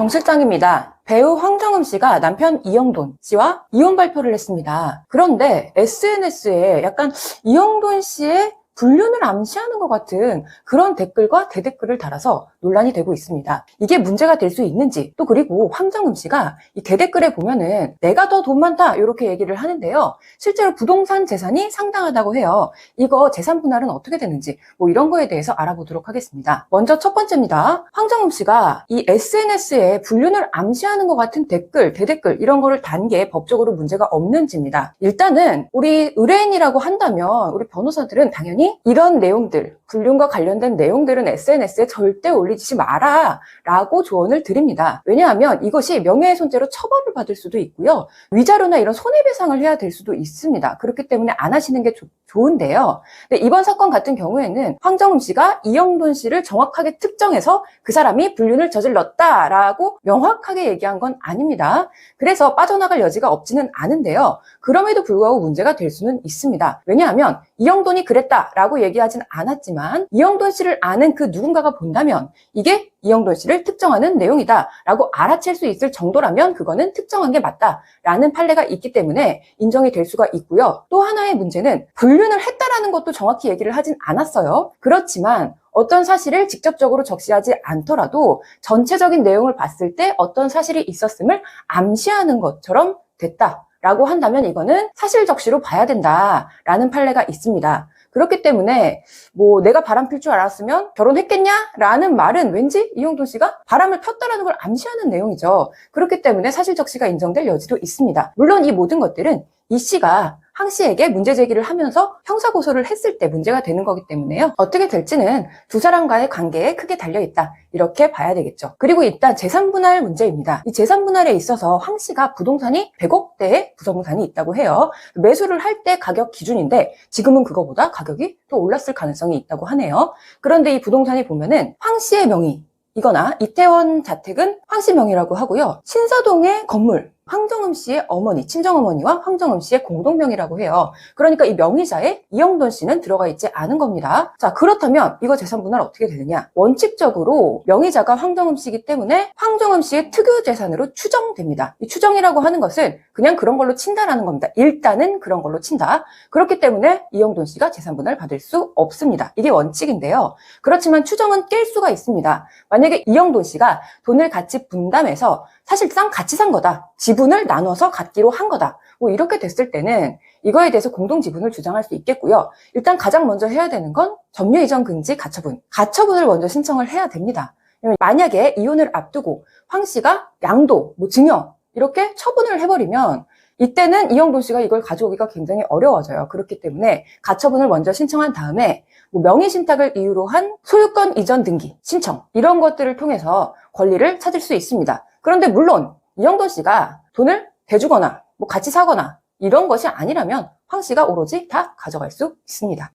정 실장입니다. 배우 황정음 씨가 남편 이영돈 씨와 이혼 발표를 했습니다. 그런데 SNS에 약간 이영돈 씨의 불륜을 암시하는 것 같은 그런 댓글과 대댓글을 달아서 논란이 되고 있습니다. 이게 문제가 될 수 있는지, 또 그리고 황정음 씨가 이 대댓글에 보면은 내가 더 돈 많다 이렇게 얘기를 하는데요. 실제로 부동산 재산이 상당하다고 해요. 이거 재산 분할은 어떻게 되는지 이런 거에 대해서 알아보도록 하겠습니다. 먼저 첫 번째입니다. 황정음 씨가 이 SNS에 불륜을 암시하는 것 같은 댓글, 대댓글 이런 거를 단 게 법적으로 문제가 없는지입니다. 일단은 우리 의뢰인이라고 한다면 우리 변호사들은 당연히 이런 내용들, 불륜과 관련된 내용들은 SNS에 절대 올리지 마라 라고 조언을 드립니다. 왜냐하면 이것이 명예훼손죄로 처벌을 받을 수도 있고요. 위자료나 이런 손해배상을 해야 될 수도 있습니다. 그렇기 때문에 안 하시는 게 좋은데요. 근데 이번 사건 같은 경우에는 황정음 씨가 이영돈 씨를 정확하게 특정해서 그 사람이 불륜을 저질렀다라고 명확하게 얘기한 건 아닙니다. 그래서 빠져나갈 여지가 없지는 않은데요. 그럼에도 불구하고 문제가 될 수는 있습니다. 왜냐하면 이영돈이 그랬다라고 얘기하진 않았지만 이영돈 씨를 아는 그 누군가가 본다면 이게 이영돈 씨를 특정하는 내용이다 라고 알아챌 수 있을 정도라면 그거는 특정한 게 맞다라는 판례가 있기 때문에 인정이 될 수가 있고요. 또 하나의 문제는 불륜을 했다라는 것도 정확히 얘기를 하진 않았어요. 그렇지만 어떤 사실을 직접적으로 적시하지 않더라도 전체적인 내용을 봤을 때 어떤 사실이 있었음을 암시하는 것처럼 됐다 라고 한다면 이거는 사실 적시로 봐야 된다라는 판례가 있습니다. 그렇기 때문에 내가 바람 필 줄 알았으면 결혼했겠냐? 라는 말은 왠지 이영돈 씨가 바람을 폈다라는 걸 암시하는 내용이죠. 그렇기 때문에 사실 적시가 인정될 여지도 있습니다. 물론 이 모든 것들은 이 씨가 황 씨에게 문제 제기를 하면서 형사고소를 했을 때 문제가 되는 거기 때문에요. 어떻게 될지는 두 사람과의 관계에 크게 달려있다. 이렇게 봐야 되겠죠. 그리고 일단 재산분할 문제입니다. 이 재산분할에 있어서 황 씨가 부동산이 100억대의 부동산이 있다고 해요. 매수를 할 때 가격 기준인데 지금은 그거보다 가격이 또 올랐을 가능성이 있다고 하네요. 그런데 이 부동산이 보면은 황 씨의 명의 이거나 이태원 자택은 황 씨 명의라고 하고요. 신사동의 건물 황정음 씨의 어머니, 친정어머니와 황정음 씨의 공동명의라고 해요. 그러니까 이 명의자에 이영돈 씨는 들어가 있지 않은 겁니다. 자, 그렇다면 이거 재산분할 어떻게 되느냐? 원칙적으로 명의자가 황정음 씨이기 때문에 황정음 씨의 특유재산으로 추정됩니다. 이 추정이라고 하는 것은 그냥 그런 걸로 친다라는 겁니다. 일단은 그런 걸로 친다. 그렇기 때문에 이영돈 씨가 재산분할 받을 수 없습니다. 이게 원칙인데요. 그렇지만 추정은 깰 수가 있습니다. 만약에 이영돈 씨가 돈을 같이 분담해서 사실상 같이 산 거다. 지분을 나눠서 갖기로 한 거다. 이렇게 됐을 때는 이거에 대해서 공동지분을 주장할 수 있겠고요. 일단 가장 먼저 해야 되는 건 점유이전 금지 가처분. 가처분을 먼저 신청을 해야 됩니다. 만약에 이혼을 앞두고 황 씨가 양도, 증여 이렇게 처분을 해버리면 이때는 이영돈 씨가 이걸 가져오기가 굉장히 어려워져요. 그렇기 때문에 가처분을 먼저 신청한 다음에 명의신탁을 이유로 한 소유권 이전 등기 신청 이런 것들을 통해서 권리를 찾을 수 있습니다. 그런데 물론 이영돈 씨가 돈을 대주거나 같이 사거나 이런 것이 아니라면 황 씨가 오로지 다 가져갈 수 있습니다.